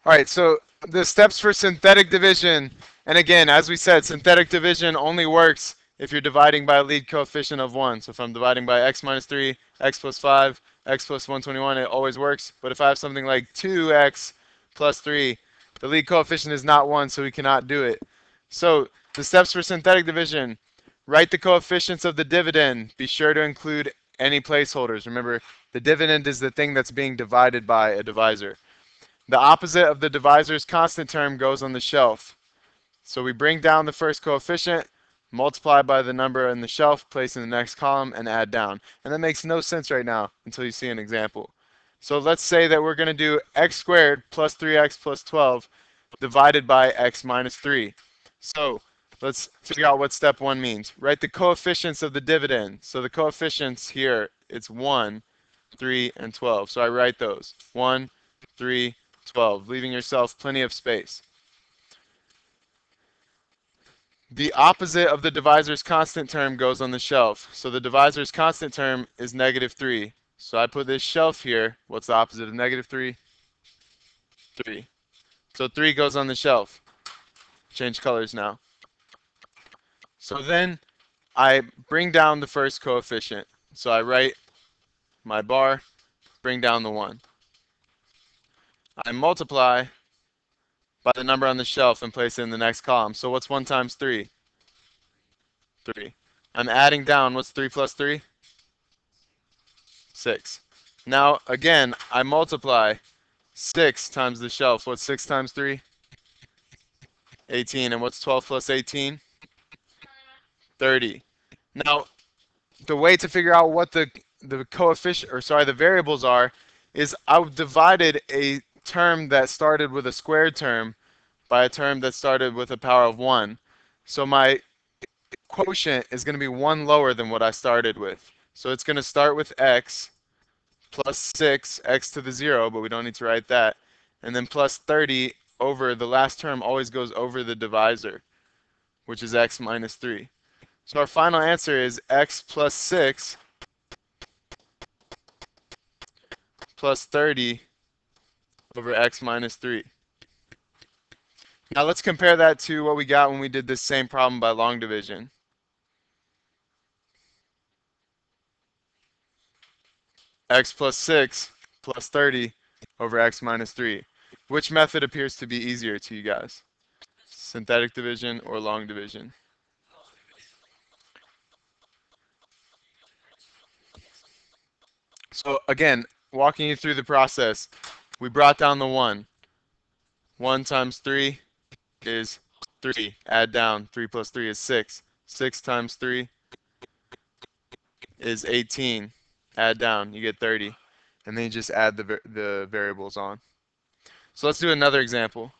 All right, so the steps for synthetic division, and again, as we said, synthetic division only works if you're dividing by a lead coefficient of 1. So if I'm dividing by x minus 3, x plus 5, x plus 121, it always works. But if I have something like 2x plus 3, the lead coefficient is not 1, so we cannot do it. So the steps for synthetic division: write the coefficients of the dividend. Be sure to include any placeholders. Remember, the dividend is the thing that's being divided by a divisor. The opposite of the divisor's constant term goes on the shelf. So we bring down the first coefficient, multiply by the number in the shelf, place in the next column, and add down. And that makes no sense right now until you see an example. So let's say that we're going to do x squared plus 3x plus 12 divided by x minus 3. So let's figure out what step 1 means. Write the coefficients of the dividend. So the coefficients here, it's 1, 3, and 12. So I write those. 1, 3, 12, leaving yourself plenty of space. The opposite of the divisor's constant term goes on the shelf. So the divisor's constant term is negative 3. So I put this shelf here. What's the opposite of negative 3? 3. So 3 goes on the shelf. Change colors now. So then I bring down the first coefficient. So I write my bar, bring down the 1. I multiply by the number on the shelf and place it in the next column. So what's 1 times 3? 3. I'm adding down. What's 3 plus 3? 6. Now, again, I multiply 6 times the shelf. What's 6 times 3? 18. And what's 12 plus 18? 30. Now, the way to figure out what the coefficient, or sorry, the variables are, is I've divided a term that started with a squared term by a term that started with a power of 1. So my quotient is going to be 1 lower than what I started with. So it's going to start with x plus 6, x to the 0, but we don't need to write that. And then plus 30 over the last term always goes over the divisor, which is x minus 3. So our final answer is x plus 6 plus 30 over x minus 3. Now let's compare that to what we got when we did this same problem by long division. X plus 6 plus 30 over x minus 3. Which method appears to be easier to you guys? Synthetic division or long division? So again, walking you through the process, we brought down the 1. 1 times 3 is 3. Add down. 3 plus 3 is 6. 6 times 3 is 18. Add down. You get 30. And then you just add the variables on. So let's do another example.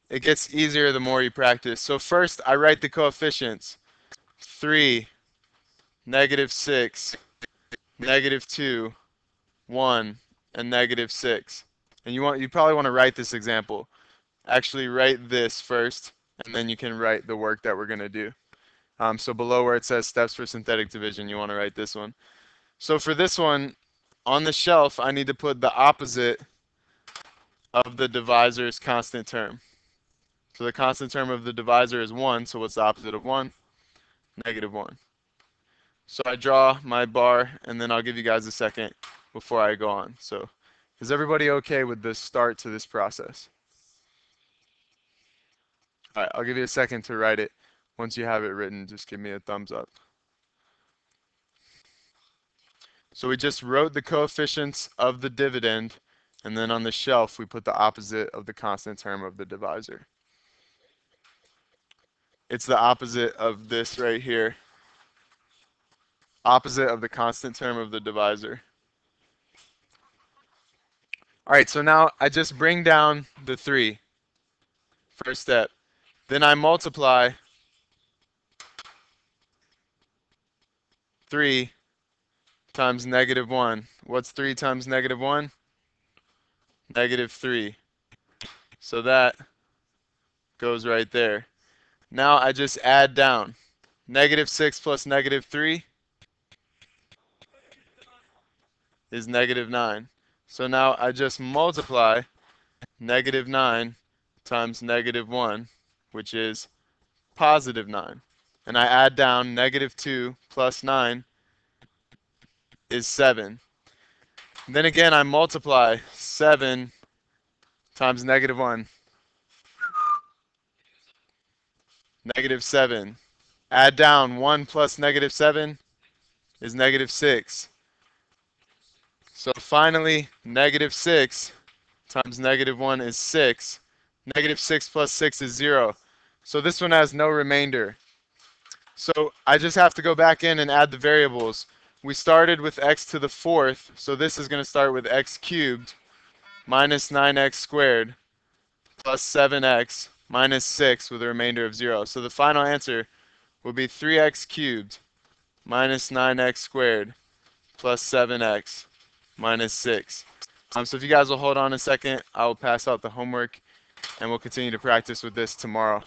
It gets easier the more you practice. So first, I write the coefficients. 3, negative 6, negative 2, 1, and negative 6. And you probably want to write this example. Actually write this first, and then you can write the work that we're going to do. So below where it says steps for synthetic division, you want to write this one. So for this one, on the shelf, I need to put the opposite of the divisor's constant term. So the constant term of the divisor is 1, so what's the opposite of 1? Negative 1. So I draw my bar, and then I'll give you guys a second before I go on. So is everybody okay with the start to this process? All right, I'll give you a second to write it. Once you have it written, just give me a thumbs up. So we just wrote the coefficients of the dividend, and then on the shelf we put the opposite of the constant term of the divisor. It's the opposite of this right here. Opposite of the constant term of the divisor. All right, so now I just bring down the 3. First step. Then I multiply 3 times negative 1. What's 3 times negative 1? Negative 3. So that goes right there. Now I just add down. Negative 6 plus negative 3 is negative 9. So now I just multiply negative 9 times negative 1, which is positive 9. And I add down negative 2 plus 9 is 7. Then again, I multiply 7 times negative 1, negative 7. Add down 1 plus negative 7 is negative 6. So finally, negative 6 times negative 1 is 6. Negative 6 plus 6 is 0. So this one has no remainder. So I just have to go back in and add the variables. We started with x to the fourth, so this is going to start with x cubed minus 9x squared plus 7x minus 6 with a remainder of 0. So the final answer will be 3x cubed minus 9x squared plus 7x minus 6. So if you guys will hold on a second, I will pass out the homework and we'll continue to practice with this tomorrow.